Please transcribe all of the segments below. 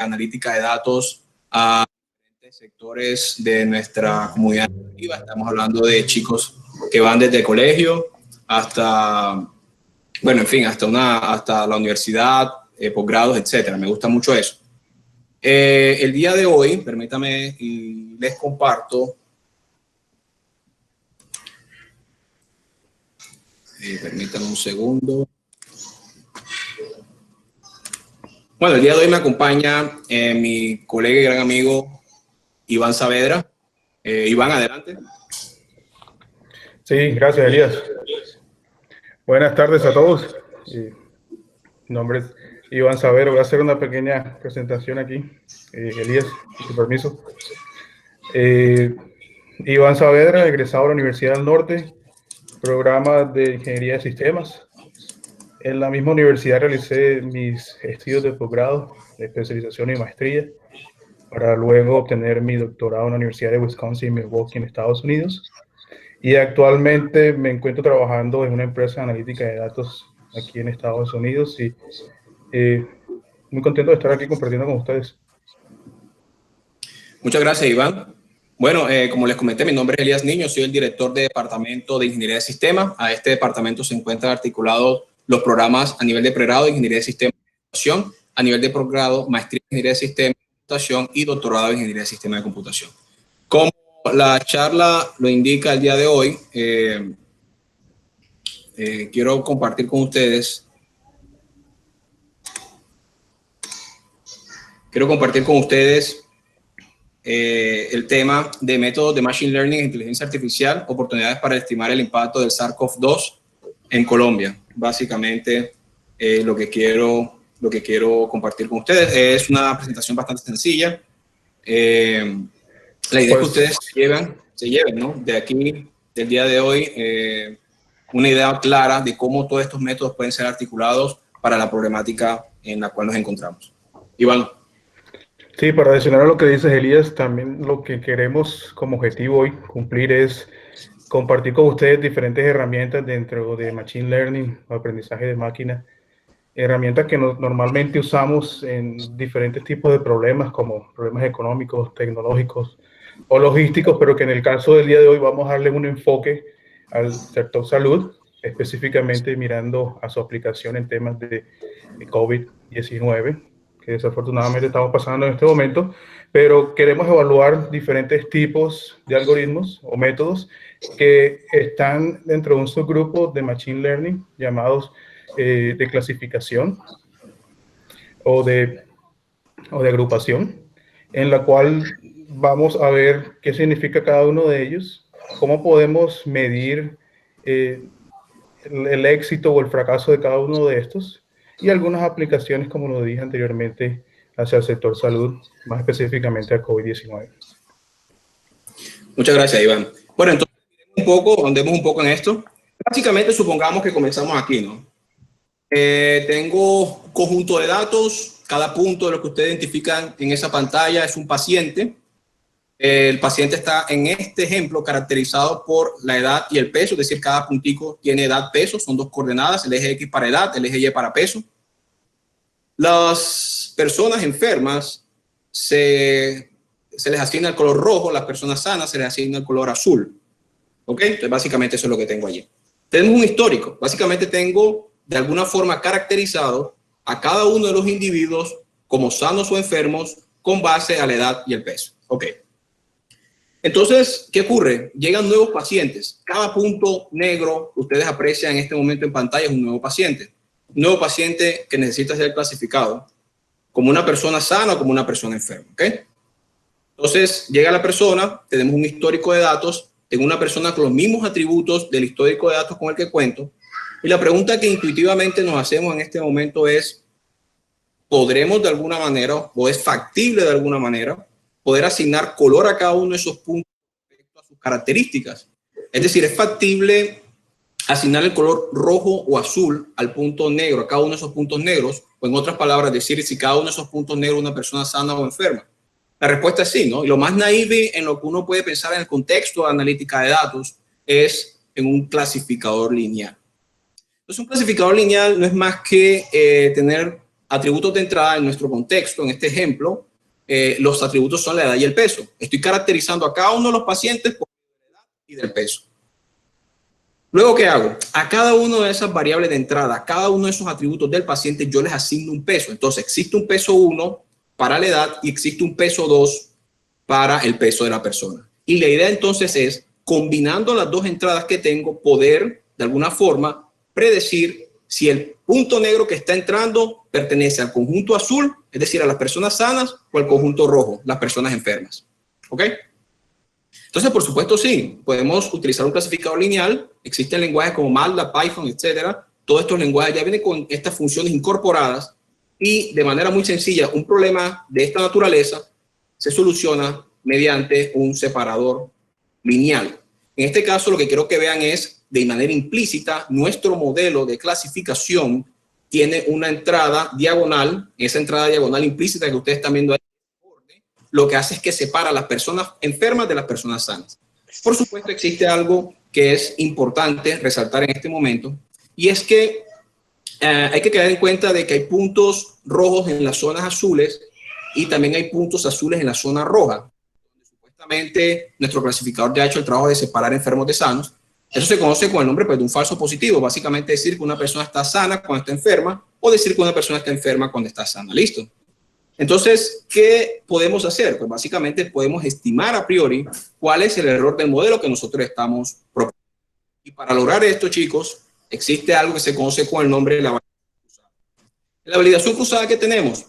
analítica de datos a diferentes sectores de nuestra comunidad educativa. Estamos hablando de chicos que van desde el colegio hasta, bueno, en fin, hasta la universidad, posgrados, etcétera. Me gusta mucho eso. El día de hoy, permítame y les comparto. Permítanme un segundo. Bueno, el día de hoy me acompaña mi colega y gran amigo Iván Saavedra. Iván, adelante. Sí, gracias, Elías. Buenas tardes a todos. Mi nombre es Iván Saavedra. Voy a hacer una pequeña presentación aquí. Elías, con tu permiso. Iván Saavedra, egresado de la Universidad del Norte, programa de Ingeniería de Sistemas. En la misma universidad realicé mis estudios de posgrado, de especialización y maestría, para luego obtener mi doctorado en la Universidad de Wisconsin, Milwaukee, en Estados Unidos. Y actualmente me encuentro trabajando en una empresa de analítica de datos aquí en Estados Unidos y muy contento de estar aquí compartiendo con ustedes. Muchas gracias, Iván. Bueno, como les comenté, mi nombre es Elías Niño, soy el director de Departamento de Ingeniería de Sistemas. A este departamento se encuentran articulados los programas a nivel de pregrado de Ingeniería de Sistemas y Computación, a nivel de posgrado, Maestría en Ingeniería de Sistemas y Computación y Doctorado en Ingeniería de Sistemas y Computación. Como la charla lo indica el día de hoy, quiero compartir con ustedes el tema de métodos de Machine Learning e Inteligencia Artificial, oportunidades para estimar el impacto del SARS-CoV-2 en Colombia. Básicamente, lo que quiero compartir con ustedes es una presentación bastante sencilla. La idea es que ustedes se lleven, ¿no? De aquí, del día de hoy, una idea clara de cómo todos estos métodos pueden ser articulados para la problemática en la cual nos encontramos. Iván. Sí, para adicionar a lo que dices, Elías, también lo que queremos como objetivo hoy cumplir es compartir con ustedes diferentes herramientas dentro de Machine Learning o aprendizaje de máquina, herramientas que normalmente usamos en diferentes tipos de problemas, como problemas económicos, tecnológicos o logísticos, pero que en el caso del día de hoy vamos a darle un enfoque al sector salud, específicamente mirando a su aplicación en temas de COVID-19, que desafortunadamente estamos pasando en este momento, pero queremos evaluar diferentes tipos de algoritmos o métodos que están dentro de un subgrupo de Machine Learning llamados de clasificación o de agrupación, en la cual vamos a ver qué significa cada uno de ellos, cómo podemos medir el éxito o el fracaso de cada uno de estos y algunas aplicaciones, como lo dije anteriormente, hacia el sector salud, más específicamente al COVID-19. Muchas gracias, Iván. Bueno, entonces, andemos un poco en esto. Básicamente, supongamos que comenzamos aquí, ¿no? Tengo un conjunto de datos. Cada punto de lo que ustedes identifican en esa pantalla es un paciente. El paciente está, en este ejemplo, caracterizado por la edad y el peso, es decir, cada puntico tiene edad, peso, son dos coordenadas, el eje X para edad, el eje Y para peso. Las personas enfermas se les asigna el color rojo, las personas sanas se les asigna el color azul. ¿Ok? Entonces, básicamente eso es lo que tengo allí. Tenemos un histórico. Básicamente tengo, de alguna forma, caracterizado a cada uno de los individuos como sanos o enfermos con base a la edad y el peso. ¿Ok? Entonces, ¿qué ocurre? Llegan nuevos pacientes. Cada punto negro que ustedes aprecian en este momento en pantalla es un nuevo paciente. Un nuevo paciente que necesita ser clasificado como una persona sana o como una persona enferma. ¿Ok? Entonces, llega la persona, tenemos un histórico de datos, tengo una persona con los mismos atributos del histórico de datos con el que cuento. Y la pregunta que intuitivamente nos hacemos en este momento es, ¿podremos de alguna manera, o es factible de alguna manera, poder asignar color a cada uno de esos puntos respecto a sus características? Es decir, ¿es factible asignar el color rojo o azul al punto negro, a cada uno de esos puntos negros? O en otras palabras, decir si cada uno de esos puntos negros es una persona sana o enferma. La respuesta es sí, ¿no? Y lo más naive en lo que uno puede pensar en el contexto de analítica de datos es en un clasificador lineal. Entonces, un clasificador lineal no es más que tener atributos de entrada en nuestro contexto, en este ejemplo, los atributos son la edad y el peso. Estoy caracterizando a cada uno de los pacientes por la edad y del peso. Luego, ¿qué hago? A cada una de esas variables de entrada, a cada uno de esos atributos del paciente, yo les asigno un peso. Entonces, existe un peso 1 para la edad y existe un peso 2 para el peso de la persona. Y la idea entonces es, combinando las dos entradas que tengo, poder, de alguna forma, predecir si el punto negro que está entrando pertenece al conjunto azul, es decir, a las personas sanas, o al conjunto rojo, las personas enfermas. ¿Ok? Entonces, por supuesto, sí, podemos utilizar un clasificador lineal. Existen lenguajes como MATLAB, Python, etcétera. Todos estos lenguajes ya vienen con estas funciones incorporadas y de manera muy sencilla, un problema de esta naturaleza se soluciona mediante un separador lineal. En este caso, lo que quiero que vean es, de manera implícita, nuestro modelo de clasificación tiene una entrada diagonal. Esa entrada diagonal implícita que ustedes están viendo ahí, lo que hace es que separa a las personas enfermas de las personas sanas. Por supuesto, existe algo que es importante resaltar en este momento, y es que hay que quedar en cuenta de que hay puntos rojos en las zonas azules y también hay puntos azules en la zona roja. Supuestamente, nuestro clasificador ya ha hecho el trabajo de separar enfermos de sanos. Eso se conoce con el nombre, pues, de un falso positivo. Básicamente decir que una persona está sana cuando está enferma, o decir que una persona está enferma cuando está sana. ¿Listo? Entonces, ¿qué podemos hacer? Pues básicamente podemos estimar a priori cuál es el error del modelo que nosotros estamos proponiendo. Y para lograr esto, chicos, existe algo que se conoce con el nombre de la validación cruzada. La validación cruzada que tenemos,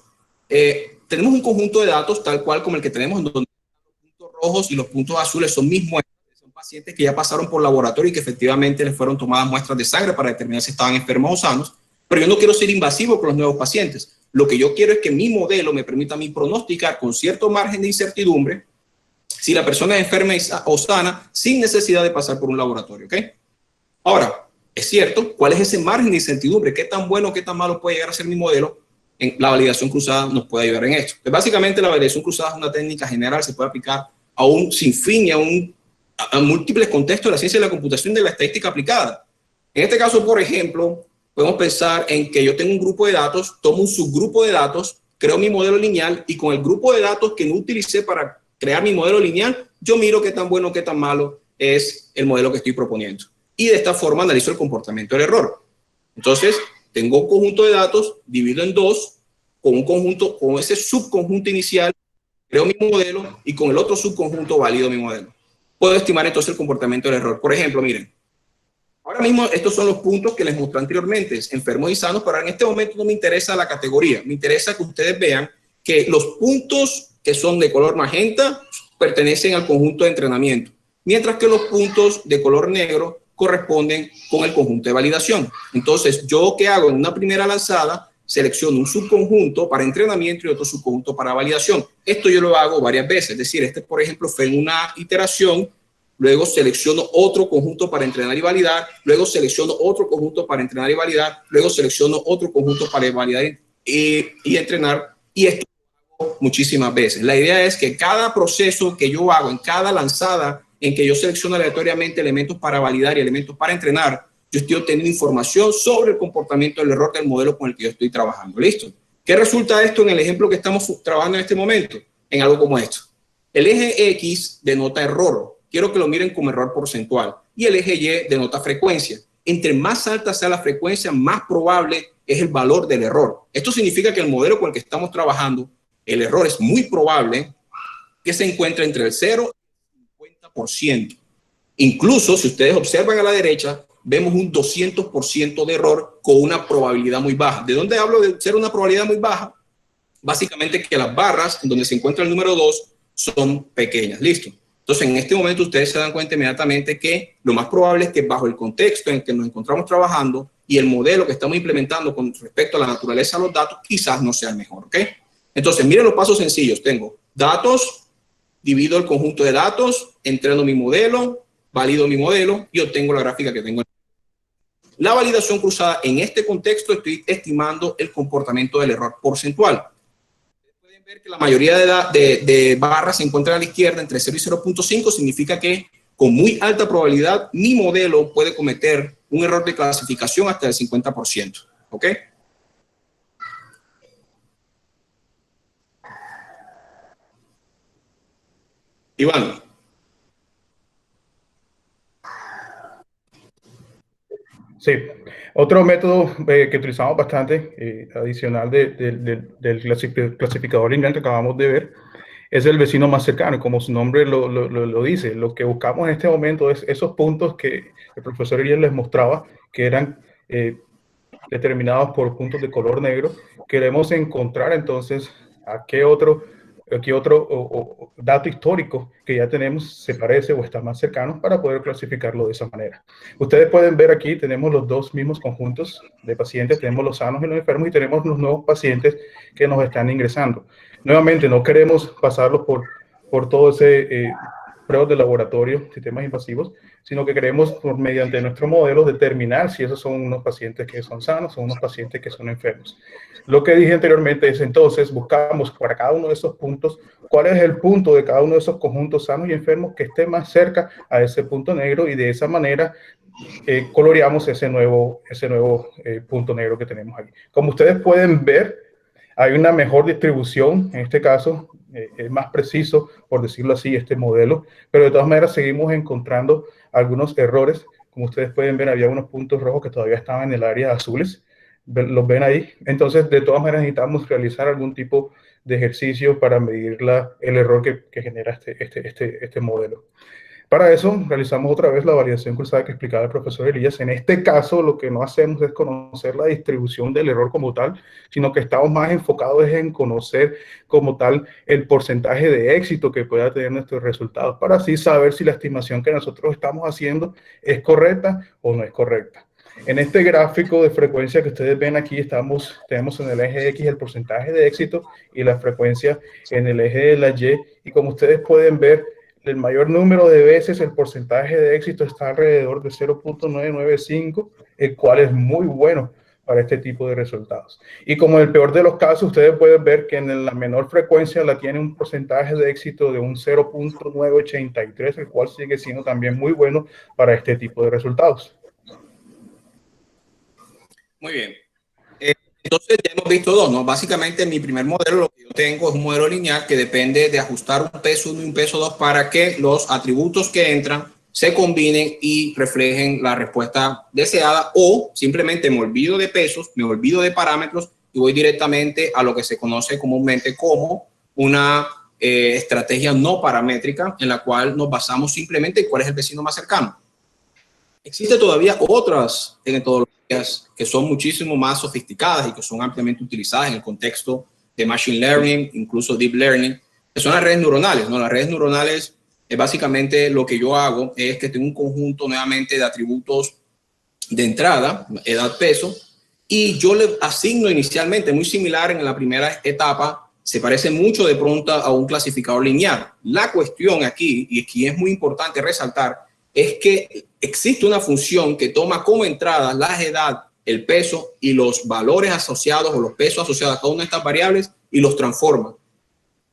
tenemos un conjunto de datos tal cual como el que tenemos, en donde los puntos rojos y los puntos azules son mis muestras. Son pacientes que ya pasaron por laboratorio y que efectivamente les fueron tomadas muestras de sangre para determinar si estaban enfermos o sanos. Pero yo no quiero ser invasivo con los nuevos pacientes. Lo que yo quiero es que mi modelo me permita a mí pronosticar con cierto margen de incertidumbre si la persona es enferma o sana sin necesidad de pasar por un laboratorio. ¿Ok? Ahora, es cierto, ¿cuál es ese margen de incertidumbre? ¿Qué tan bueno o qué tan malo puede llegar a ser mi modelo? La validación cruzada nos puede ayudar en esto. Pues básicamente, la validación cruzada es una técnica general, se puede aplicar a un sinfín y a múltiples contextos de la ciencia de la computación y de la estadística aplicada. En este caso, por ejemplo, podemos pensar en que yo tengo un grupo de datos, tomo un subgrupo de datos, creo mi modelo lineal y con el grupo de datos que no utilicé para crear mi modelo lineal, yo miro qué tan bueno o qué tan malo es el modelo que estoy proponiendo. Y de esta forma analizo el comportamiento del error. Entonces, tengo un conjunto de datos, divido en dos, con ese subconjunto inicial, creo mi modelo y con el otro subconjunto valido mi modelo. Puedo estimar entonces el comportamiento del error. Por ejemplo, miren, ahora mismo estos son los puntos que les mostré anteriormente, enfermos y sanos, pero en este momento no me interesa la categoría, me interesa que ustedes vean que los puntos que son de color magenta pertenecen al conjunto de entrenamiento, mientras que los puntos de color negro corresponden con el conjunto de validación. Entonces, ¿yo qué hago? En una primera lanzada, selecciono un subconjunto para entrenamiento y otro subconjunto para validación. Esto yo lo hago varias veces, es decir, este, por ejemplo, fue en una iteración. Luego selecciono otro conjunto para entrenar y validar, luego selecciono otro conjunto para entrenar y validar, luego selecciono otro conjunto para validar y entrenar, y esto lo hago muchísimas veces. La idea es que cada proceso que yo hago, en cada lanzada en que yo selecciono aleatoriamente elementos para validar y elementos para entrenar, yo estoy obteniendo información sobre el comportamiento del error del modelo con el que yo estoy trabajando. ¿Listo? ¿Qué resulta esto en el ejemplo que estamos trabajando en este momento? En algo como esto. El eje X denota error. Quiero que lo miren como error porcentual. Y el eje Y denota frecuencia. Entre más alta sea la frecuencia, más probable es el valor del error. Esto significa que el modelo con el que estamos trabajando, el error es muy probable que se encuentre entre el 0 y el 50%. Incluso, si ustedes observan a la derecha, vemos un 200% de error con una probabilidad muy baja. ¿De dónde hablo de ser una probabilidad muy baja? Básicamente que las barras en donde se encuentra el número 2 son pequeñas. ¿Listo? Entonces, en este momento ustedes se dan cuenta inmediatamente que lo más probable es que bajo el contexto en el que nos encontramos trabajando y el modelo que estamos implementando con respecto a la naturaleza de los datos, quizás no sea el mejor, ¿ok? Entonces, miren los pasos sencillos. Tengo datos, divido el conjunto de datos, entreno mi modelo, valido mi modelo y obtengo la gráfica que tengo. La validación cruzada, en este contexto estoy estimando el comportamiento del error porcentual. Pueden ver que la mayoría de barras se encuentran a la izquierda, entre 0 y 0.5, significa que con muy alta probabilidad mi modelo puede cometer un error de clasificación hasta el 50%. ¿Ok? Iván. Sí, otro método que utilizamos bastante, adicional del clasificador lineal que acabamos de ver, es el vecino más cercano. Como su nombre lo dice, lo que buscamos en este momento es esos puntos que el profesor Elías les mostraba, que eran determinados por puntos de color negro. Queremos encontrar entonces a qué otro dato histórico que ya tenemos se parece o está más cercano para poder clasificarlo de esa manera. Ustedes pueden ver aquí, tenemos los dos mismos conjuntos de pacientes, tenemos los sanos y los enfermos y tenemos los nuevos pacientes que nos están ingresando. Nuevamente, no queremos pasarlos por todo ese pruebas de laboratorio, sistemas invasivos, sino que queremos, mediante nuestro modelo, determinar si esos son unos pacientes que son sanos o unos pacientes que son enfermos. Lo que dije anteriormente es, entonces, buscamos para cada uno de esos puntos, cuál es el punto de cada uno de esos conjuntos sanos y enfermos que esté más cerca a ese punto negro, y de esa manera coloreamos ese nuevo punto negro que tenemos aquí. Como ustedes pueden ver, hay una mejor distribución, en este caso es más preciso, por decirlo así, este modelo, pero de todas maneras seguimos encontrando algunos errores. Como ustedes pueden ver, había unos puntos rojos que todavía estaban en el área azules, los ven ahí. Entonces, de todas maneras, necesitamos realizar algún tipo de ejercicio para medir el error que genera este modelo. Para eso, realizamos otra vez la validación cruzada que explicaba el profesor Elías. En este caso, lo que no hacemos es conocer la distribución del error como tal, sino que estamos más enfocados en conocer como tal el porcentaje de éxito que pueda tener nuestros resultados, para así saber si la estimación que nosotros estamos haciendo es correcta o no es correcta. En este gráfico de frecuencia que ustedes ven aquí, tenemos en el eje X el porcentaje de éxito y la frecuencia en el eje de la Y, y como ustedes pueden ver, el mayor número de veces el porcentaje de éxito está alrededor de 0.995, el cual es muy bueno para este tipo de resultados. Y como en el peor de los casos, ustedes pueden ver que en la menor frecuencia la tiene un porcentaje de éxito de un 0.983, el cual sigue siendo también muy bueno para este tipo de resultados. Muy bien. Entonces ya hemos visto dos, ¿no? Básicamente mi primer modelo, lo que yo tengo es un modelo lineal que depende de ajustar un peso 1 y un peso 2 para que los atributos que entran se combinen y reflejen la respuesta deseada, o simplemente me olvido de pesos, me olvido de parámetros y voy directamente a lo que se conoce comúnmente como una estrategia no paramétrica, en la cual nos basamos simplemente en cuál es el vecino más cercano. Existen todavía otras metodologías que son muchísimo más sofisticadas y que son ampliamente utilizadas en el contexto de Machine Learning, incluso Deep Learning, que son las redes neuronales, ¿no? Las redes neuronales, básicamente lo que yo hago es que tengo un conjunto nuevamente de atributos de entrada, edad, peso, y yo le asigno inicialmente, muy similar en la primera etapa, se parece mucho de pronto a un clasificador lineal. La cuestión aquí, y aquí es muy importante resaltar, es que existe una función que toma como entrada la edad, el peso y los valores asociados o los pesos asociados a cada una de estas variables y los transforma.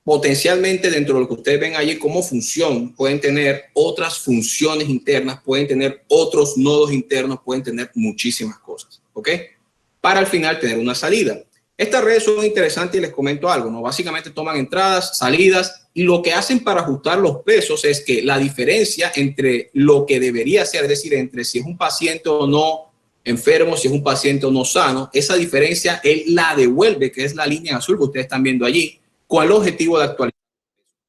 Potencialmente dentro de lo que ustedes ven allí como función, pueden tener otras funciones internas, pueden tener otros nodos internos, pueden tener muchísimas cosas, ¿ok? Para al final tener una salida. Estas redes son interesantes y les comento algo, ¿no? Básicamente toman entradas, salidas, y lo que hacen para ajustar los pesos es que la diferencia entre lo que debería ser, es decir, entre si es un paciente o no enfermo, si es un paciente o no sano, esa diferencia él la devuelve, que es la línea azul que ustedes están viendo allí, con el objetivo de actualizar.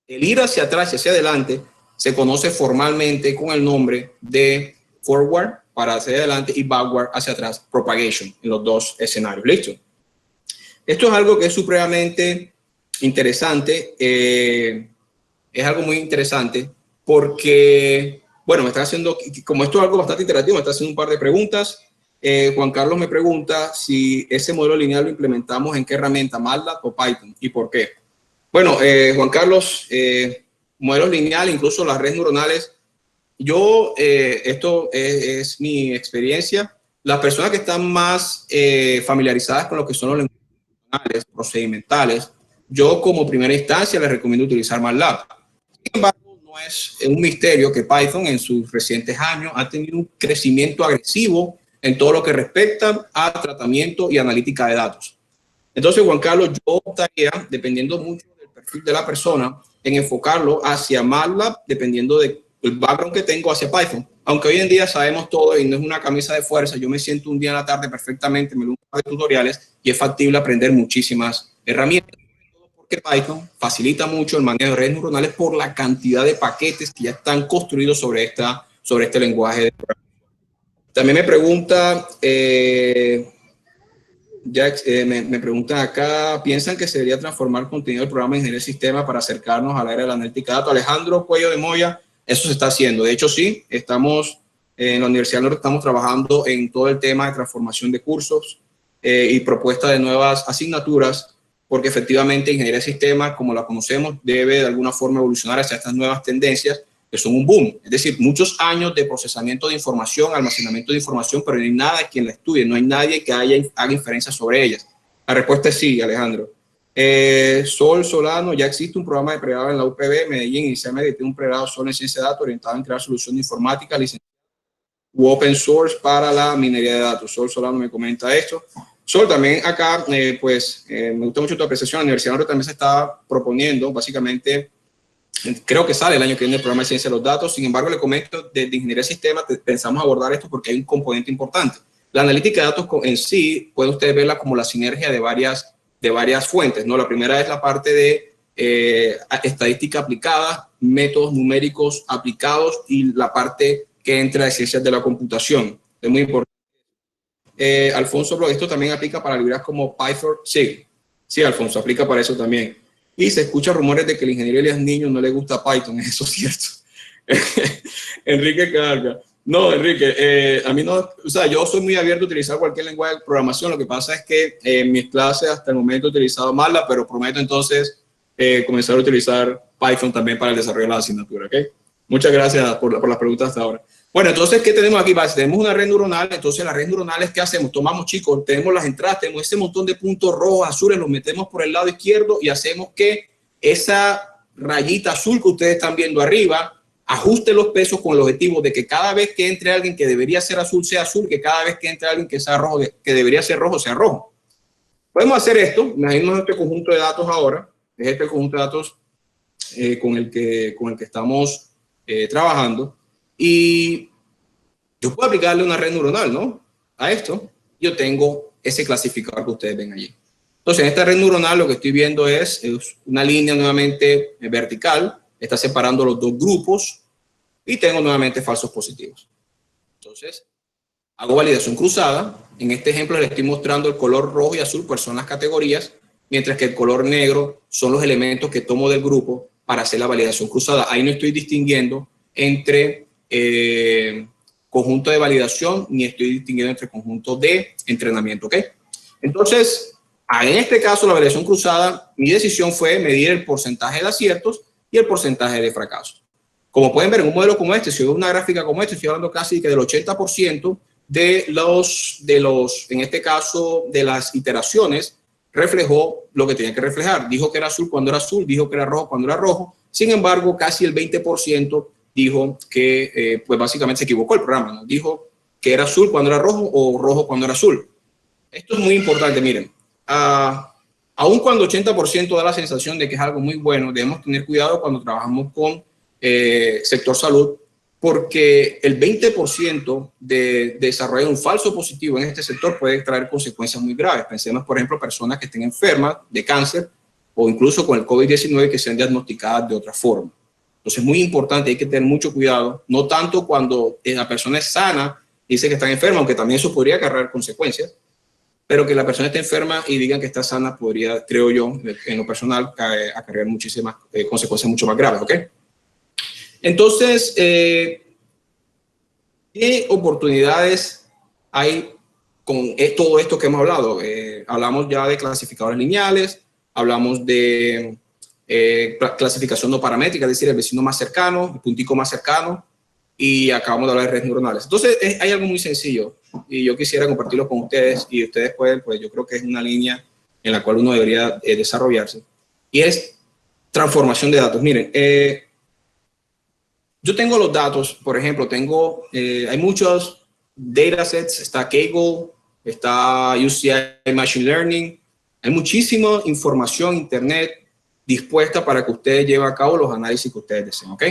El ir hacia atrás y hacia adelante se conoce formalmente con el nombre de forward para hacia adelante y backward hacia atrás, propagation, en los dos escenarios. ¿Listo? Esto es algo que es supremamente interesante, es algo muy interesante porque, bueno, me está haciendo, como esto es algo bastante interactivo, me está haciendo un par de preguntas. Juan Carlos me pregunta si ese modelo lineal lo implementamos en qué herramienta, MATLAB o Python, y por qué. Bueno, Juan Carlos, modelos lineales, incluso las redes neuronales, esto es mi experiencia. Las personas que están más familiarizadas con lo que son los lenguajes procedimentales, yo como primera instancia les recomiendo utilizar MATLAB. Sin embargo, no es un misterio que Python en sus recientes años ha tenido un crecimiento agresivo en todo lo que respecta a tratamiento y analítica de datos. Entonces, Juan Carlos, yo optaría, dependiendo mucho del perfil de la persona, en enfocarlo hacia MATLAB, dependiendo del background que tengo, hacia Python. Aunque hoy en día sabemos todo y no es una camisa de fuerza, yo me siento un día en la tarde perfectamente, me leo un par de tutoriales y es factible aprender muchísimas herramientas. Porque Python facilita mucho el manejo de redes neuronales por la cantidad de paquetes que ya están construidos sobre este lenguaje de programación. También me pregunta, me preguntan acá, ¿piensan que se debería transformar el contenido del programa de ingeniería de sistema para acercarnos a la era de la analítica de datos? Alejandro Cuello de Moya, eso se está haciendo. De hecho, sí, estamos en la Universidad Norte, estamos trabajando en todo el tema de transformación de cursos y propuesta de nuevas asignaturas, porque efectivamente ingeniería de sistemas, como la conocemos, debe de alguna forma evolucionar hacia estas nuevas tendencias que son un boom. Es decir, muchos años de procesamiento de información, almacenamiento de información, pero no hay nada quien la estudie, no hay nadie que haga inferencias sobre ellas. La respuesta es sí, Alejandro. Sol Solano, ya existe un programa de pregrado en la UPB, Medellín, inicialmente tiene un pregrado solo en ciencia de datos orientado en crear soluciones informáticas, licenciado u open source para la minería de datos. Sol Solano me comenta esto. Sol, también acá, me gusta mucho tu apreciación. La Universidad Norte también se está proponiendo, básicamente, creo que sale el año que viene el programa de ciencia de los datos. Sin embargo, le comento, desde ingeniería de sistemas pensamos abordar esto porque hay un componente importante. La analítica de datos en sí, puede usted verla como la sinergia de varias fuentes, ¿no? La primera es la parte de estadística aplicada, métodos numéricos aplicados y la parte que entra de ciencias de la computación. Es muy importante. Alfonso, esto también aplica para librerías como Python. Sí, sí, Alfonso, aplica para eso también. Y se escuchan rumores de que el ingeniero Elias Niño no le gusta Python, eso es cierto. Enrique Carga. No, Enrique, a mí no, o sea, yo soy muy abierto a utilizar cualquier lenguaje de programación. Lo que pasa es que en mis clases hasta el momento he utilizado MATLAB, pero prometo entonces comenzar a utilizar Python también para el desarrollo de la asignatura, ¿ok? Muchas gracias por las preguntas hasta ahora. Bueno, entonces, ¿qué tenemos aquí? Tenemos una red neuronal. Entonces, las redes neuronales, ¿qué hacemos? Tomamos, chicos, tenemos las entradas, tenemos ese montón de puntos rojos, azules, los metemos por el lado izquierdo y hacemos que esa rayita azul que ustedes están viendo arriba ajuste los pesos con el objetivo de que cada vez que entre alguien que debería ser azul, sea azul, que cada vez que entre alguien que sea rojo, que debería ser rojo, sea rojo. Podemos hacer esto. Imaginemos este conjunto de datos ahora. Es este conjunto de datos con el que estamos trabajando. Y yo puedo aplicarle una red neuronal, ¿no? A esto. Yo tengo ese clasificador que ustedes ven allí. Entonces, en esta red neuronal lo que estoy viendo es una línea nuevamente vertical. Está separando los dos grupos y tengo nuevamente falsos positivos. Entonces, hago validación cruzada. En este ejemplo les estoy mostrando el color rojo y azul, pues son las categorías, mientras que el color negro son los elementos que tomo del grupo para hacer la validación cruzada. Ahí no estoy distinguiendo entre conjunto de validación ni estoy distinguiendo entre conjunto de entrenamiento, ¿ok? Entonces, en este caso, la validación cruzada, mi decisión fue medir el porcentaje de aciertos y el porcentaje de fracasos. Como pueden ver, en un modelo como este, si veo una gráfica como esta, estoy hablando casi que del 80% de los, en este caso, de las iteraciones, reflejó lo que tenía que reflejar. Dijo que era azul cuando era azul, dijo que era rojo cuando era rojo. Sin embargo, casi el 20% dijo que, pues básicamente se equivocó el programa, ¿no? Dijo que era azul cuando era rojo o rojo cuando era azul. Esto es muy importante, miren. Aun cuando 80% da la sensación de que es algo muy bueno, debemos tener cuidado cuando trabajamos con sector salud, porque el 20% de desarrollar un falso positivo en este sector puede traer consecuencias muy graves. Pensemos, por ejemplo, personas que estén enfermas de cáncer o incluso con el COVID-19 que sean diagnosticadas de otra forma. Entonces es muy importante, hay que tener mucho cuidado, no tanto cuando la persona es sana y dice que está enferma, aunque también eso podría acarrear consecuencias, pero que la persona esté enferma y digan que está sana podría, creo yo, en lo personal, acarrear muchísimas consecuencias mucho más graves, ¿ok? Entonces, ¿qué oportunidades hay con todo esto que hemos hablado? Hablamos ya de clasificadores lineales, hablamos de clasificación no paramétrica, es decir, el vecino más cercano, el puntico más cercano, y acabamos de hablar de redes neuronales. Entonces, hay algo muy sencillo, y yo quisiera compartirlo con ustedes, y ustedes pueden, pues yo creo que es una línea en la cual uno debería desarrollarse, y es transformación de datos. Miren, yo tengo los datos, por ejemplo, hay muchos datasets, está Kaggle, está UCI Machine Learning, hay muchísima información en internet dispuesta para que ustedes lleven a cabo los análisis que ustedes deseen, ¿ok?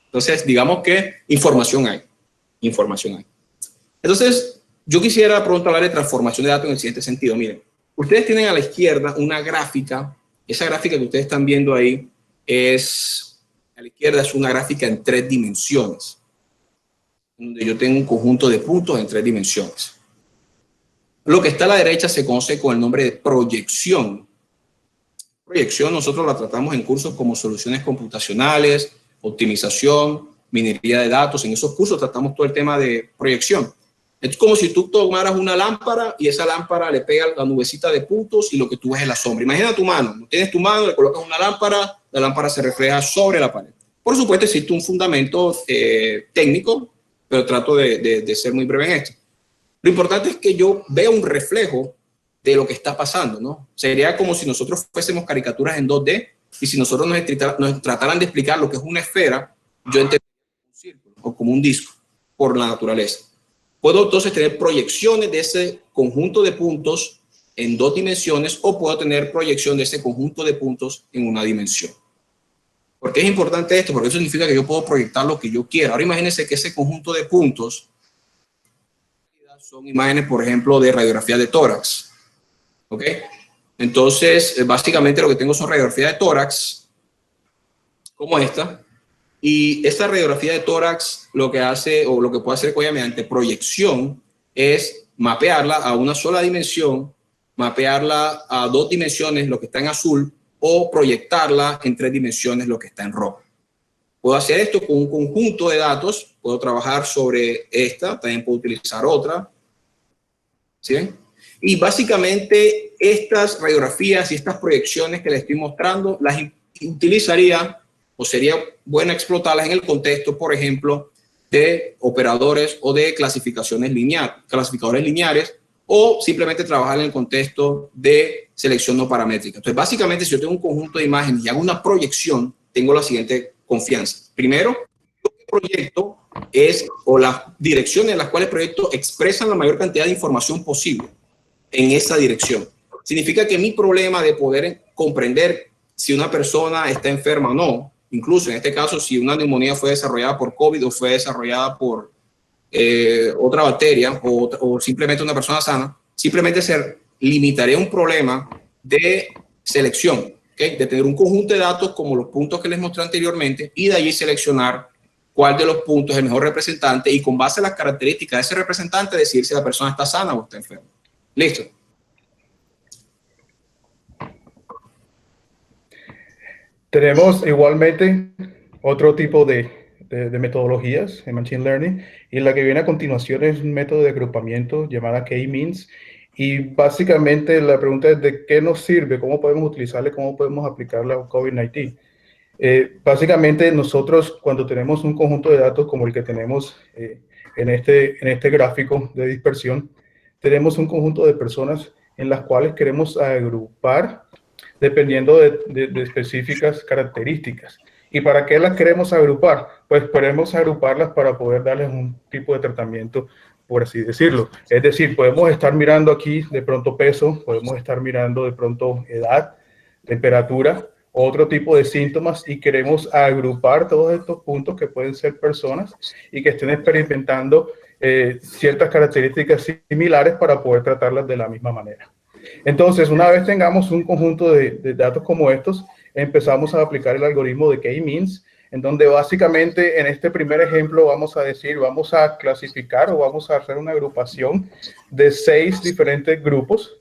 Entonces, digamos que información hay. Información hay. Entonces, yo quisiera pronto hablar de transformación de datos en el siguiente sentido. Miren, ustedes tienen a la izquierda una gráfica. Esa gráfica que ustedes están viendo ahí a la izquierda es una gráfica en 3 dimensiones, donde yo tengo un conjunto de puntos en 3 dimensiones. Lo que está a la derecha se conoce con el nombre de proyección. Proyección nosotros la tratamos en cursos como soluciones computacionales, optimización, minería de datos. En esos cursos tratamos todo el tema de proyección. Es como si tú tomaras una lámpara y esa lámpara le pega la nubecita de puntos y lo que tú ves es la sombra. Imagina tu mano. Tienes tu mano, le colocas una lámpara, la lámpara se refleja sobre la pared. Por supuesto, existe un fundamento técnico, pero trato de ser muy breve en esto. Lo importante es que yo vea un reflejo de lo que está pasando, ¿no? Sería como si nosotros fuésemos caricaturas en 2D y si nosotros nos trataran de explicar lo que es una esfera, yo entendería como un círculo o como un disco por la naturaleza. Puedo entonces tener proyecciones de ese conjunto de puntos en 2 dimensiones o puedo tener proyección de ese conjunto de puntos en una dimensión. ¿Por qué es importante esto? Porque eso significa que yo puedo proyectar lo que yo quiera. Ahora imagínense que ese conjunto de puntos son imágenes, por ejemplo, de radiografía de tórax. ¿Ok? Entonces, básicamente lo que tengo son radiografías de tórax, como esta. Y esta radiografía de tórax lo que hace, o lo que puede hacer con ella mediante proyección, es mapearla a una sola dimensión, mapearla a 2 dimensiones, lo que está en azul, o proyectarla en 3 dimensiones, lo que está en rojo. Puedo hacer esto con un conjunto de datos, puedo trabajar sobre esta, también puedo utilizar otra. ¿Sí ven? Y básicamente estas radiografías y estas proyecciones que les estoy mostrando, las utilizaría o sería bueno explotarlas en el contexto, por ejemplo, de operadores o de clasificadores lineares, o simplemente trabajar en el contexto de selección no paramétrica. Entonces, básicamente, si yo tengo un conjunto de imágenes y hago una proyección, tengo la siguiente confianza. Primero, lo que proyecto o las direcciones en las cuales proyecto expresan la mayor cantidad de información posible en esa dirección. Significa que mi problema de poder comprender si una persona está enferma o no, incluso en este caso, si una neumonía fue desarrollada por COVID o fue desarrollada por otra bacteria o simplemente una persona sana, simplemente se limitaría a un problema de selección, ¿okay? De tener un conjunto de datos como los puntos que les mostré anteriormente y de allí seleccionar cuál de los puntos es el mejor representante y con base a las características de ese representante decidir si la persona está sana o está enferma. ¿Listo? Tenemos igualmente otro tipo de metodologías en Machine Learning y la que viene a continuación es un método de agrupamiento llamada K-means y básicamente la pregunta es de qué nos sirve, cómo podemos utilizarla, cómo podemos aplicarla a COVID-19. Básicamente nosotros cuando tenemos un conjunto de datos como el que tenemos en este gráfico de dispersión, tenemos un conjunto de personas en las cuales queremos agrupar dependiendo de específicas características. ¿Y para qué las queremos agrupar? Pues queremos agruparlas para poder darles un tipo de tratamiento, por así decirlo. Es decir, podemos estar mirando aquí de pronto peso, podemos estar mirando de pronto edad, temperatura, otro tipo de síntomas y queremos agrupar todos estos puntos que pueden ser personas y que estén experimentando ciertas características similares para poder tratarlas de la misma manera. Entonces, una vez tengamos un conjunto de datos como estos, empezamos a aplicar el algoritmo de K-means, en donde básicamente en este primer ejemplo vamos a decir, vamos a clasificar o vamos a hacer una agrupación de 6 diferentes grupos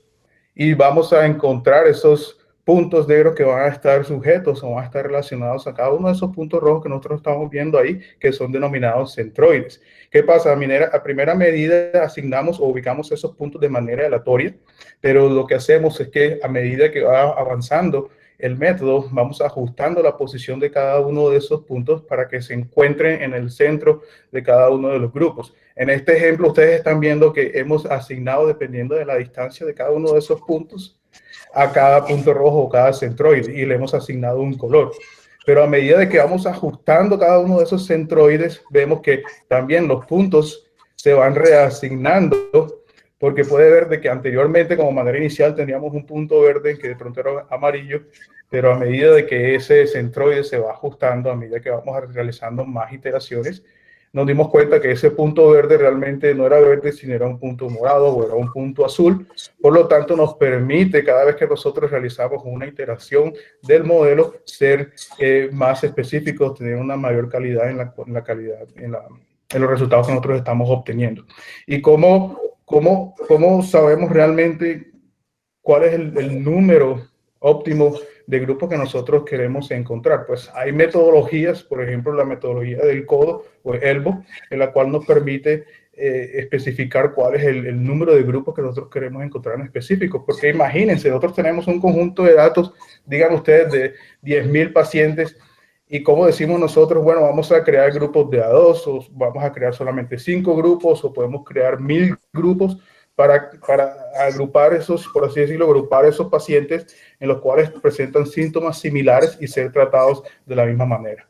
y vamos a encontrar esos puntos negros que van a estar sujetos o van a estar relacionados a cada uno de esos puntos rojos que nosotros estamos viendo ahí, que son denominados centroides. ¿Qué pasa? A primera medida asignamos o ubicamos esos puntos de manera aleatoria, pero lo que hacemos es que a medida que va avanzando el método, vamos ajustando la posición de cada uno de esos puntos para que se encuentren en el centro de cada uno de los grupos. En este ejemplo, ustedes están viendo que hemos asignado, dependiendo de la distancia de cada uno de esos puntos, a cada punto rojo o cada centroide y le hemos asignado un color. Pero a medida de que vamos ajustando cada uno de esos centroides, vemos que también los puntos se van reasignando porque puede ver de que anteriormente como manera inicial teníamos un punto verde que de pronto era amarillo, pero a medida de que ese centroide se va ajustando, a medida que vamos realizando más iteraciones, nos dimos cuenta que ese punto verde realmente no era verde, sino era un punto morado o era un punto azul. Por lo tanto, nos permite cada vez que nosotros realizamos una iteración del modelo ser más específicos, tener una mayor calidad en la calidad, en los resultados que nosotros estamos obteniendo. ¿Y cómo sabemos realmente cuál es el número óptimo de grupos que nosotros queremos encontrar? Pues hay metodologías, por ejemplo, la metodología del codo o ELBO, en la cual nos permite especificar cuál es el número de grupos que nosotros queremos encontrar en específico. Porque imagínense, nosotros tenemos un conjunto de datos, digan ustedes, de 10.000 pacientes, y como decimos nosotros, bueno, vamos a crear grupos de A2, o vamos a crear solamente 5 grupos, o podemos crear 1.000 grupos para agrupar esos, por así decirlo, agrupar esos pacientes en los cuales presentan síntomas similares y ser tratados de la misma manera.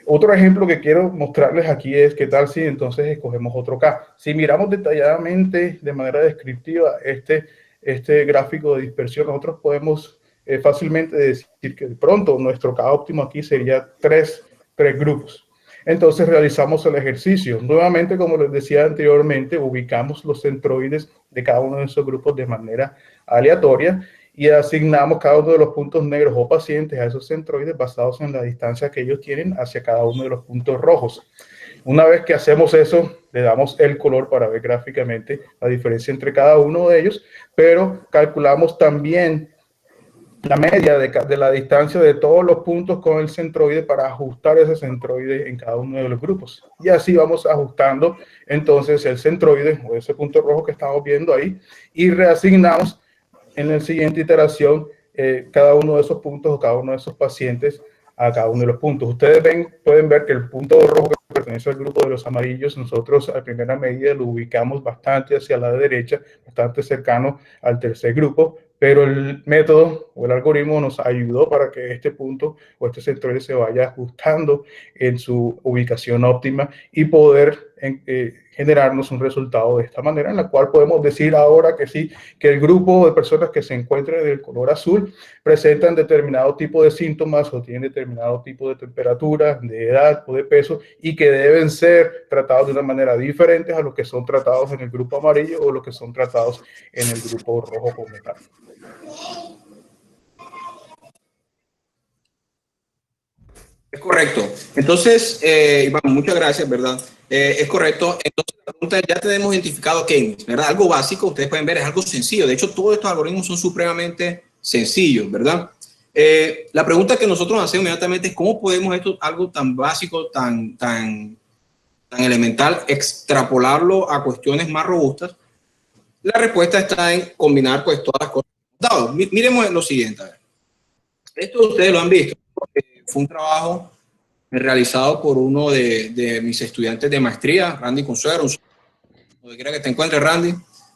Otro ejemplo que quiero mostrarles aquí es qué tal si entonces escogemos otro K. Si miramos detalladamente, de manera descriptiva, este gráfico de dispersión, nosotros podemos fácilmente decir que de pronto nuestro K óptimo aquí sería tres grupos. Entonces realizamos el ejercicio. Nuevamente, como les decía anteriormente, ubicamos los centroides de cada uno de esos grupos de manera aleatoria y asignamos cada uno de los puntos negros o pacientes a esos centroides basados en la distancia que ellos tienen hacia cada uno de los puntos rojos. Una vez que hacemos eso, le damos el color para ver gráficamente la diferencia entre cada uno de ellos, pero calculamos también la media de la distancia de todos los puntos con el centroide para ajustar ese centroide en cada uno de los grupos. Y así vamos ajustando entonces el centroide o ese punto rojo que estamos viendo ahí y reasignamos en la siguiente iteración cada uno de esos puntos o cada uno de esos pacientes a cada uno de los puntos. Ustedes pueden ver que el punto rojo que pertenece al grupo de los amarillos, nosotros a primera medida lo ubicamos bastante hacia la derecha, bastante cercano al tercer grupo, pero el método o el algoritmo nos ayudó para que este punto o este centroide se vaya ajustando en su ubicación óptima y poder generarnos un resultado de esta manera, en la cual podemos decir ahora que sí, que el grupo de personas que se encuentran del color azul presentan determinado tipo de síntomas o tienen determinado tipo de temperatura, de edad o de peso y que deben ser tratados de una manera diferente a los que son tratados en el grupo amarillo o los que son tratados en el grupo rojo como tal. Es correcto. Entonces, Iván, muchas gracias, ¿verdad? Es correcto. Entonces, la pregunta es, ya tenemos identificado K-means, ¿verdad? Algo básico, ustedes pueden ver, es algo sencillo. De hecho, todos estos algoritmos son supremamente sencillos, ¿verdad? La pregunta que nosotros hacemos inmediatamente es, ¿cómo podemos esto, algo tan básico, tan elemental, extrapolarlo a cuestiones más robustas? La respuesta está en combinar, pues, todas las cosas. Dado, miremos lo siguiente. A ver. Esto ustedes lo han visto. Fue un trabajo realizado por uno de mis estudiantes de maestría, Randy Consuero, donde quiera que te encuentres, Randy,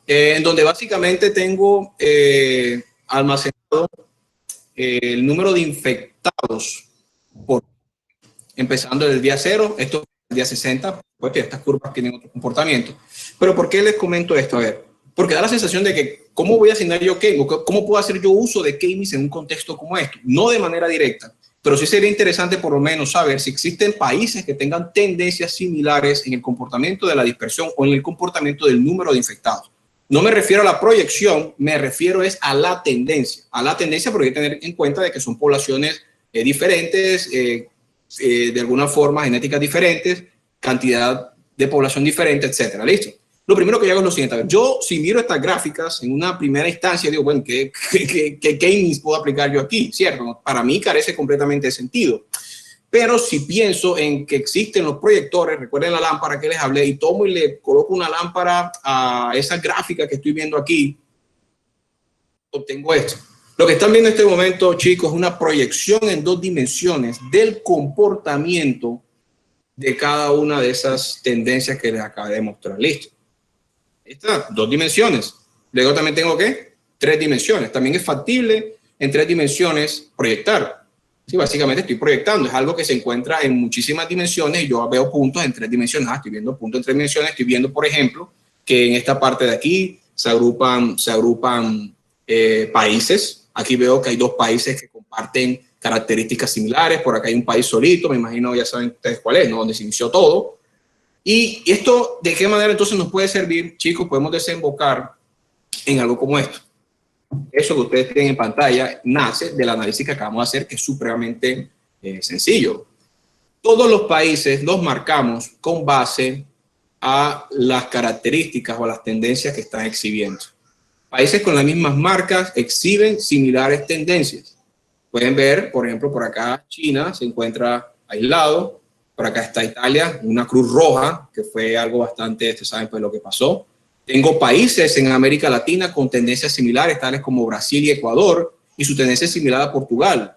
en donde básicamente tengo almacenado el número de infectados empezando desde el día 0, esto es el día 60, porque estas curvas tienen otro comportamiento. Pero ¿por qué les comento esto? A ver, porque da la sensación de que ¿cómo voy a asignar yo K-means? ¿Cómo puedo hacer yo uso de K-means en un contexto como esto? No de manera directa, pero sí sería interesante por lo menos saber si existen países que tengan tendencias similares en el comportamiento de la dispersión o en el comportamiento del número de infectados. No me refiero a la proyección, me refiero es a la tendencia. A la tendencia porque hay que tener en cuenta de que son poblaciones diferentes, de alguna forma genéticas diferentes, cantidad de población diferente, etcétera. ¿Listo? Lo primero que yo hago es lo siguiente. A ver, yo si miro estas gráficas en una primera instancia, digo, bueno, ¿qué K-means puedo aplicar yo aquí? ¿Cierto? Para mí carece completamente de sentido. Pero si pienso en que existen los proyectores, recuerden la lámpara que les hablé, y tomo y le coloco una lámpara a esa gráfica que estoy viendo aquí, obtengo esto. Lo que están viendo en este momento, chicos, es una proyección en 2 dimensiones del comportamiento de cada una de esas tendencias que les acabé de mostrar. Listo. Estas 2 dimensiones. Luego también tengo ¿qué? 3 dimensiones. También es factible en 3 dimensiones proyectar. Sí, básicamente estoy proyectando. Es algo que se encuentra en muchísimas dimensiones y yo veo puntos en 3 dimensiones. Estoy viendo puntos en 3 dimensiones. Estoy viendo, por ejemplo, que en esta parte de aquí se agrupan países. Aquí veo que hay dos países que comparten características similares. Por acá hay un país solito, me imagino, ya saben ustedes cuál es, ¿no? Donde se inició todo. Y esto, ¿de qué manera entonces nos puede servir, chicos? Podemos desembocar en algo como esto. Eso que ustedes tienen en pantalla nace del análisis que acabamos de hacer, que es supremamente sencillo. Todos los países los marcamos con base a las características o a las tendencias que están exhibiendo. Países con las mismas marcas exhiben similares tendencias. Pueden ver, por ejemplo, por acá China se encuentra aislado, por acá está Italia, una cruz roja, que fue algo bastante, ustedes saben pues lo que pasó. Tengo países en América Latina con tendencias similares, tales como Brasil y Ecuador, y su tendencia es similar a Portugal.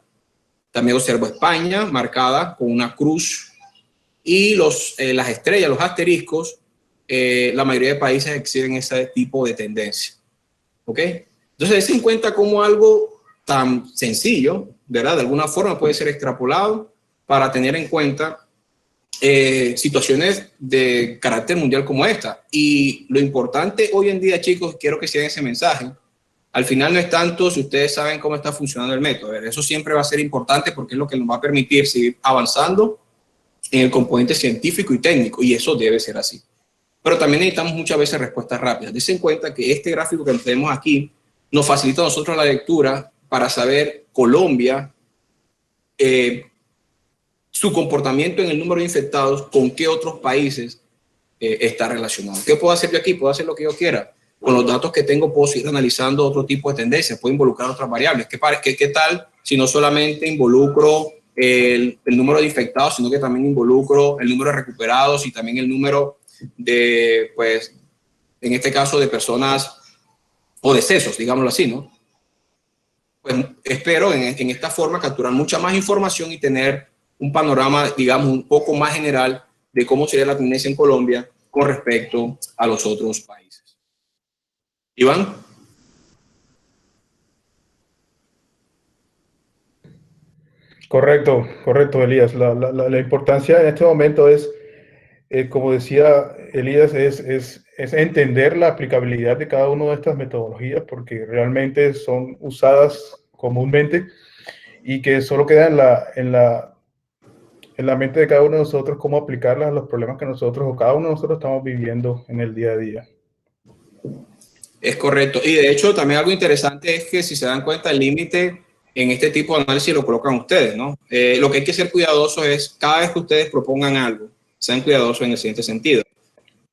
También observo España, marcada con una cruz, y las estrellas, los asteriscos, la mayoría de países exhiben ese tipo de tendencia. ¿Ok? Entonces, dense en cuenta como algo tan sencillo, ¿verdad? De alguna forma puede ser extrapolado para tener en cuenta situaciones de carácter mundial como esta. Y lo importante hoy en día, chicos, quiero que sigan ese mensaje. Al final no es tanto si ustedes saben cómo está funcionando el método. Eso siempre va a ser importante porque es lo que nos va a permitir seguir avanzando en el componente científico y técnico, y eso debe ser así. Pero también necesitamos muchas veces respuestas rápidas. Dense en cuenta que este gráfico que tenemos aquí nos facilita a nosotros la lectura para saber Colombia, su comportamiento en el número de infectados, con qué otros países está relacionado. ¿Qué puedo hacer yo aquí? Puedo hacer lo que yo quiera. Con los datos que tengo puedo seguir analizando otro tipo de tendencias, puedo involucrar otras variables. ¿Qué tal si no solamente involucro el número de infectados, sino que también involucro el número de recuperados y también el número de, pues, en este caso, de personas o decesos, digámoslo así, ¿no? Pues espero en esta forma capturar mucha más información y tener un panorama, digamos, un poco más general de cómo sería la tendencia en Colombia con respecto a los otros países. Iván. Correcto, correcto, Elías. La importancia en este momento es, como decía Elías, es entender la aplicabilidad de cada una de estas metodologías, porque realmente son usadas comúnmente y que solo queda en la mente de cada uno de nosotros cómo aplicarlas a los problemas que nosotros o cada uno de nosotros estamos viviendo en el día a día. Es correcto. Y de hecho, también algo interesante es que si se dan cuenta, el límite en este tipo de análisis lo colocan ustedes, ¿no? Lo que hay que ser cuidadoso es cada vez que ustedes propongan algo, sean cuidadosos en el siguiente sentido.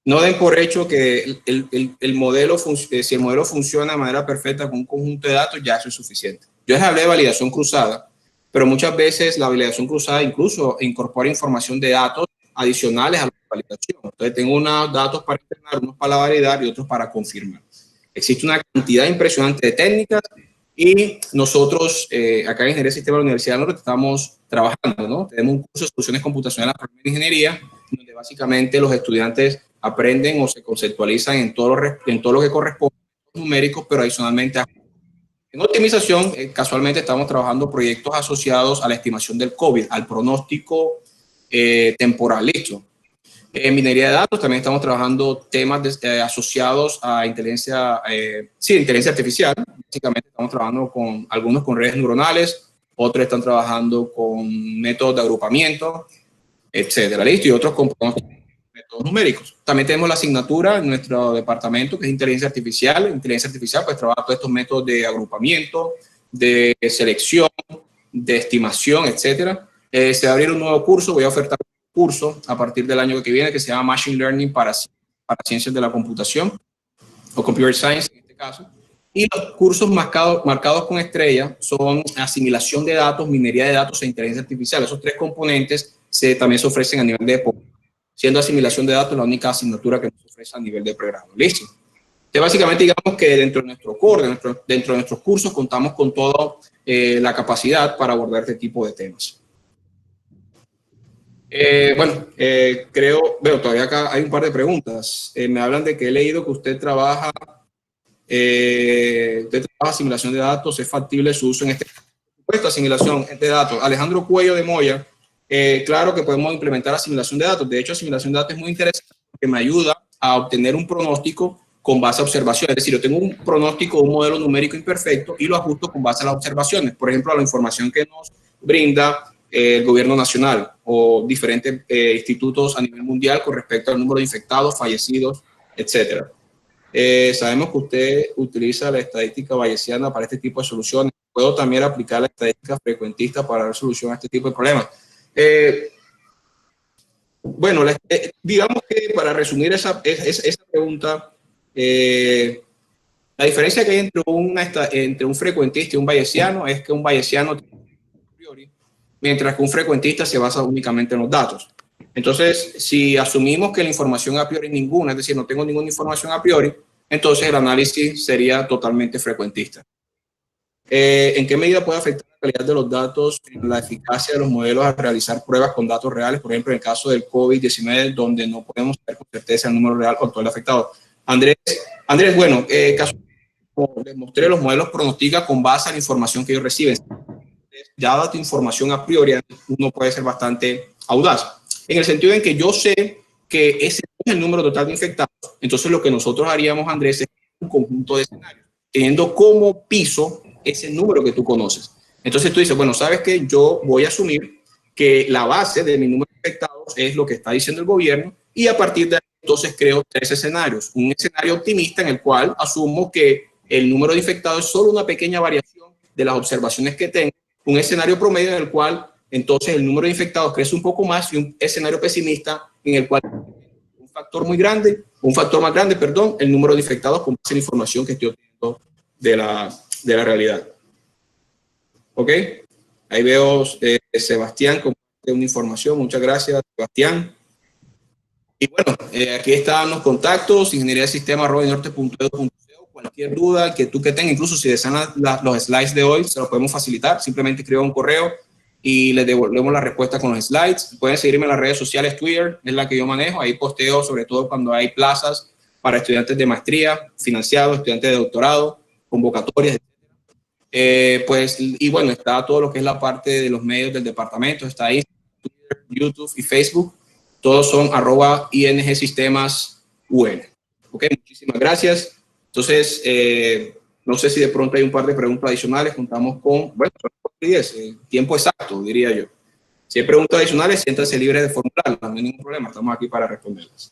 No den por hecho que el modelo, si el modelo funciona de manera perfecta con un conjunto de datos, ya eso es suficiente. Yo les hablé de validación cruzada, pero muchas veces la validación cruzada incluso incorpora información de datos adicionales a la validación. Entonces tengo unos datos para internar, unos para validar y otros para confirmar. Existe una cantidad impresionante de técnicas y nosotros acá en Ingeniería de Sistemas de la Universidad de Norte estamos trabajando, ¿no? Tenemos un curso de soluciones computacionales para la ingeniería, donde básicamente los estudiantes aprenden o se conceptualizan en todo lo que corresponde a los numéricos, pero adicionalmente en optimización, casualmente estamos trabajando proyectos asociados a la estimación del COVID, al pronóstico temporal, listo. En minería de datos también estamos trabajando temas asociados a inteligencia artificial. Básicamente estamos trabajando con algunos con redes neuronales, otros están trabajando con métodos de agrupamiento, etcétera, listo, y otros con métodos numéricos. También tenemos la asignatura en nuestro departamento que es inteligencia artificial. Inteligencia artificial pues trabaja todos estos métodos de agrupamiento, de selección, de estimación, etcétera. Se va a abrir un nuevo curso, voy a ofertar curso a partir del año que viene que se llama Machine Learning para ciencias de la computación o Computer Science en este caso. Y los cursos marcados con estrella son asimilación de datos, minería de datos e inteligencia artificial. Esos tres componentes también se ofrecen a nivel de siendo asimilación de datos la única asignatura que nos ofrece a nivel de pregrado. ¿Listo? Entonces, básicamente, digamos que dentro de nuestro core, dentro de nuestros cursos, contamos con toda la capacidad para abordar este tipo de temas. Veo todavía acá hay un par de preguntas. Me hablan de que he leído que usted trabaja asimilación de datos, ¿es factible su uso en este puesto? Asimilación de datos. Alejandro Cuello de Moya, claro que podemos implementar asimilación de datos. De hecho, asimilación de datos es muy interesante porque me ayuda a obtener un pronóstico con base a observaciones. Es decir, yo tengo un pronóstico, un modelo numérico imperfecto y lo ajusto con base a las observaciones. Por ejemplo, a la información que nos brinda el gobierno nacional o diferentes institutos a nivel mundial con respecto al número de infectados, fallecidos, etcétera. Sabemos que usted utiliza la estadística bayesiana para este tipo de soluciones. Puedo también aplicar la estadística frecuentista para dar solución a este tipo de problemas. Bueno, digamos que para resumir esa pregunta, la diferencia que hay entre un frecuentista y un bayesiano es que un bayesiano tiene a priori, mientras que un frecuentista se basa únicamente en los datos. Entonces, si asumimos que la información a priori es ninguna, es decir, no tengo ninguna información a priori, entonces el análisis sería totalmente frecuentista. ¿En qué medida puede afectar la calidad de los datos en la eficacia de los modelos a realizar pruebas con datos reales? Por ejemplo, en el caso del COVID-19, donde no podemos saber con certeza el número real o todo el afectado. Andrés, bueno, como les mostré, los modelos pronostican con base a la información que ellos reciben. Ya dada tu información a priori, uno puede ser bastante audaz. En el sentido en que yo sé que ese es el número total de infectados, entonces lo que nosotros haríamos, Andrés, es un conjunto de escenarios, teniendo como piso ese número que tú conoces. Entonces tú dices, bueno, ¿sabes qué? Yo voy a asumir que la base de mi número de infectados es lo que está diciendo el gobierno y a partir de ahí entonces creo 3 escenarios. Un escenario optimista en el cual asumo que el número de infectados es solo una pequeña variación de las observaciones que tengo. Un escenario promedio en el cual entonces el número de infectados crece un poco más y un escenario pesimista en el cual un factor más grande, perdón, el número de infectados con base en la información que estoy obteniendo de la realidad. ¿Ok? Ahí veo Sebastián con una información. Muchas gracias, Sebastián. Y bueno, aquí están los contactos, ingeniería-sistema@norte.edu.co. Cualquier duda que tú tengas, incluso si desean los slides de hoy, se los podemos facilitar. Simplemente escriban un correo y les devolvemos la respuesta con los slides. Pueden seguirme en las redes sociales, Twitter es la que yo manejo. Ahí posteo sobre todo cuando hay plazas para estudiantes de maestría, financiados, estudiantes de doctorado, convocatorias, y bueno, está todo lo que es la parte de los medios del departamento, está ahí, Twitter, YouTube y Facebook, todos son @INGSistemasUN. Ok, muchísimas gracias. Entonces, no sé si de pronto hay un par de preguntas adicionales, contamos con, bueno, tiempo exacto, diría yo. Si hay preguntas adicionales, siéntanse libres de formularlas, no hay ningún problema, estamos aquí para responderlas.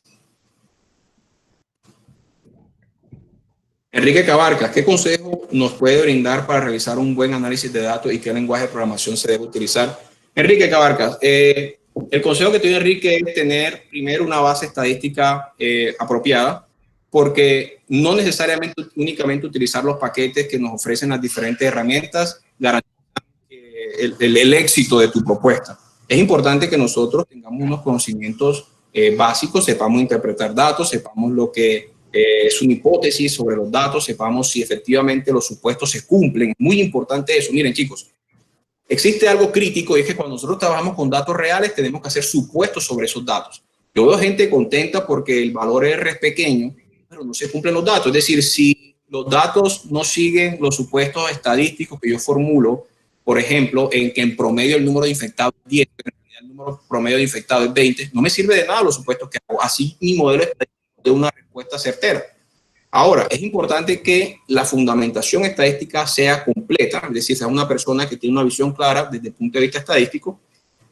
Enrique Cabarcas, ¿qué consejo nos puede brindar para realizar un buen análisis de datos y qué lenguaje de programación se debe utilizar? Enrique Cabarcas, el consejo que tiene Enrique es tener primero una base estadística apropiada, porque no necesariamente únicamente utilizar los paquetes que nos ofrecen las diferentes herramientas garantizan el éxito de tu propuesta. Es importante que nosotros tengamos unos conocimientos básicos, sepamos interpretar datos, sepamos lo que es una hipótesis sobre los datos, sepamos si efectivamente los supuestos se cumplen. Muy importante eso. Miren, chicos, existe algo crítico y es que cuando nosotros trabajamos con datos reales tenemos que hacer supuestos sobre esos datos. Yo veo gente contenta porque el valor R es pequeño, pero no se cumplen los datos. Es decir, si los datos no siguen los supuestos estadísticos que yo formulo, por ejemplo, en que en promedio el número de infectados es 10, pero en realidad el número promedio de infectados es 20, no me sirve de nada los supuestos que hago. Así mi modelo estadístico de una respuesta certera. Ahora, es importante que la fundamentación estadística sea completa, es decir, sea una persona que tiene una visión clara desde el punto de vista estadístico.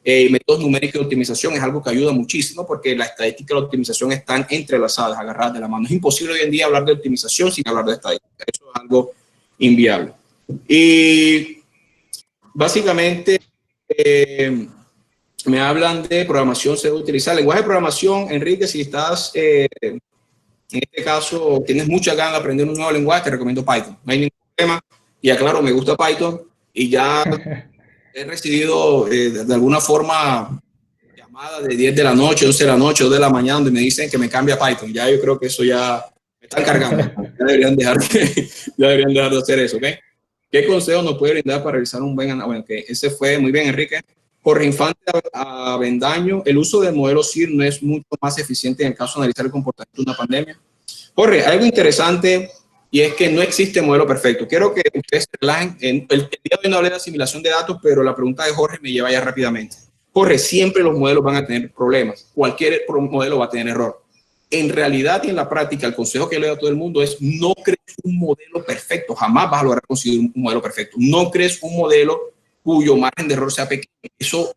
Métodos numéricos de optimización es algo que ayuda muchísimo porque la estadística y la optimización están entrelazadas, agarradas de la mano. Es imposible hoy en día hablar de optimización sin hablar de estadística. Eso es algo inviable. Y básicamente me hablan de programación, se debe utilizar. Lenguaje de programación, Enrique, si estás... en este caso, tienes muchas ganas de aprender un nuevo lenguaje, te recomiendo Python. No hay ningún problema. Y aclaro, me gusta Python y ya he recibido de alguna forma llamadas de 10 de la noche, 11 de la noche, 2 de la mañana, donde me dicen que me cambia a Python. Ya yo creo que eso ya me están cargando. Ya deberían dejar de hacer eso, ¿ok? ¿Qué consejo nos puede brindar para realizar un buen análisis? Bueno, que ese fue muy bien, Enrique. Jorge Infante Avendaño, el uso del modelo CIR no es mucho más eficiente en el caso de analizar el comportamiento de una pandemia. Jorge, algo interesante y es que no existe modelo perfecto. Quiero que ustedes se relajen. El día de hoy no hablé de asimilación de datos, pero la pregunta de Jorge me lleva ya rápidamente. Jorge, siempre los modelos van a tener problemas. Cualquier modelo va a tener error. en realidad y en la práctica, el consejo que le doy a todo el mundo es: no crees un modelo perfecto, jamás vas a lograr conseguir un modelo perfecto. No crees un modelo cuyo margen de error sea pequeño. Eso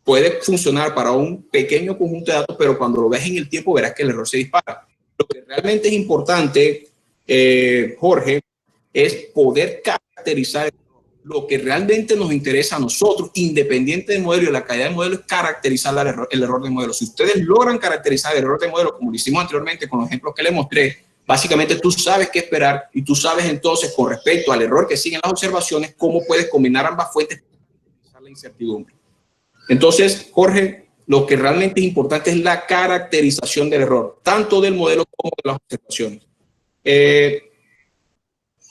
puede funcionar para un pequeño conjunto de datos, pero cuando lo ves en el tiempo verás que el error se dispara. Lo que realmente es importante, Jorge, es poder caracterizar. Lo que realmente nos interesa a nosotros, independiente del modelo y de la calidad del modelo, es caracterizar el error del modelo. Si ustedes logran caracterizar el error del modelo, como lo hicimos anteriormente con los ejemplos que les mostré, básicamente tú sabes qué esperar y tú sabes entonces, con respecto al error que siguen las observaciones, cómo puedes combinar ambas fuentes para minimizar la incertidumbre. Entonces, Jorge, lo que realmente es importante es la caracterización del error, tanto del modelo como de las observaciones.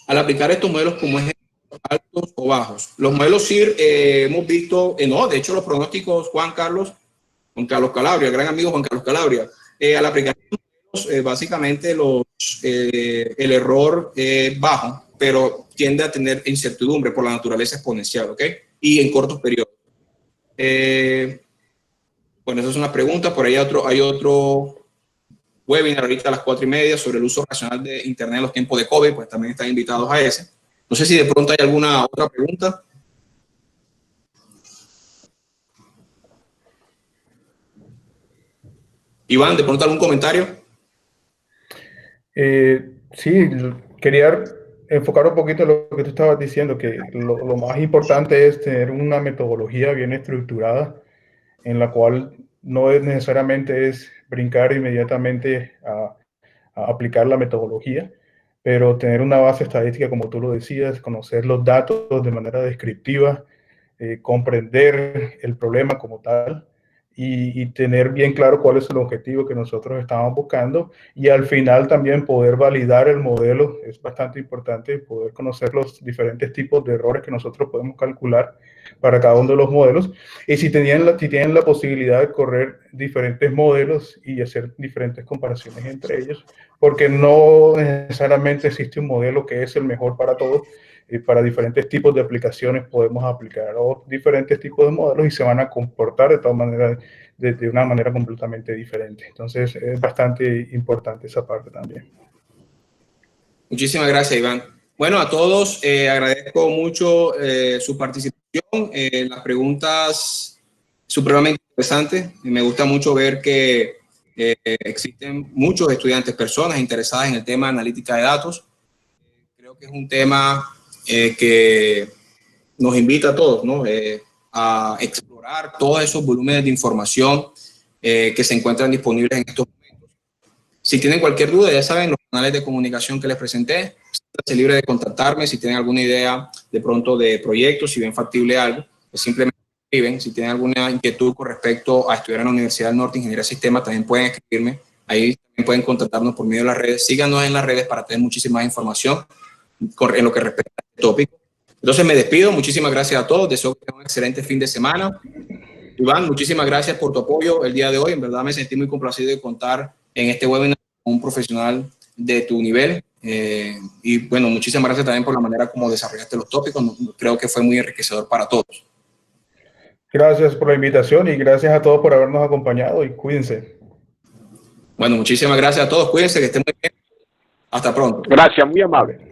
Al aplicar estos modelos como es altos o bajos. Los modelos SIR hemos visto, no, de hecho los pronósticos, Juan Carlos Calabria, gran amigo Juan Carlos Calabria, al aplicar básicamente el error bajo, pero tiende a tener incertidumbre por la naturaleza exponencial, ¿ok? Y en cortos periodos. Bueno, esa es una pregunta. Por ahí hay otro webinar ahorita a las 4:30 sobre el uso racional de Internet en los tiempos de COVID, pues también están invitados a ese. No sé si de pronto hay alguna otra pregunta. Iván, ¿de pronto algún comentario? Sí, quería enfocar un poquito en lo que tú estabas diciendo, que lo más importante es tener una metodología bien estructurada, en la cual no es necesariamente es brincar inmediatamente a aplicar la metodología, pero tener una base estadística, como tú lo decías, conocer los datos de manera descriptiva, comprender el problema como tal y tener bien claro cuál es el objetivo que nosotros estamos buscando, y al final también poder validar el modelo. Es bastante importante poder conocer los diferentes tipos de errores que nosotros podemos calcular para cada uno de los modelos, y si tienen la posibilidad de correr diferentes modelos y hacer diferentes comparaciones entre ellos, porque no necesariamente existe un modelo que es el mejor para todos. Para diferentes tipos de aplicaciones podemos aplicar diferentes tipos de modelos y se van a comportar de todas maneras de una manera completamente diferente. Entonces es bastante importante esa parte también. Muchísimas gracias, Iván. Bueno, a todos agradezco mucho su participación. Las preguntas supremamente interesantes. Me gusta mucho ver que existen muchos estudiantes, personas interesadas en el tema de analítica de datos. Creo que es un tema que nos invita a todos, ¿no? A explorar todos esos volúmenes de información que se encuentran disponibles en estos momentos. Si tienen cualquier duda, ya saben, los canales de comunicación que les presenté, siéntanse libre de contactarme. Si tienen alguna idea de pronto de proyectos, si ven factible algo, pues simplemente escriben. Si tienen alguna inquietud con respecto a estudiar en la Universidad del Norte Ingeniería de Sistemas, también pueden escribirme. Ahí también pueden contactarnos por medio de las redes. Síganos en las redes para tener muchísima más información en lo que respecta a este tópico. Entonces me despido. Muchísimas gracias a todos. Deseo que tengan un excelente fin de semana. Iván, muchísimas gracias por tu apoyo el día de hoy. En verdad me sentí muy complacido de contar en este webinar con un profesional de tu nivel. Y bueno, muchísimas gracias también por la manera como desarrollaste los tópicos. Creo que fue muy enriquecedor para todos. Gracias por la invitación y gracias a todos por habernos acompañado, y cuídense. Bueno, muchísimas gracias a todos. Cuídense, que estén muy bien. Hasta pronto. Gracias, muy amable.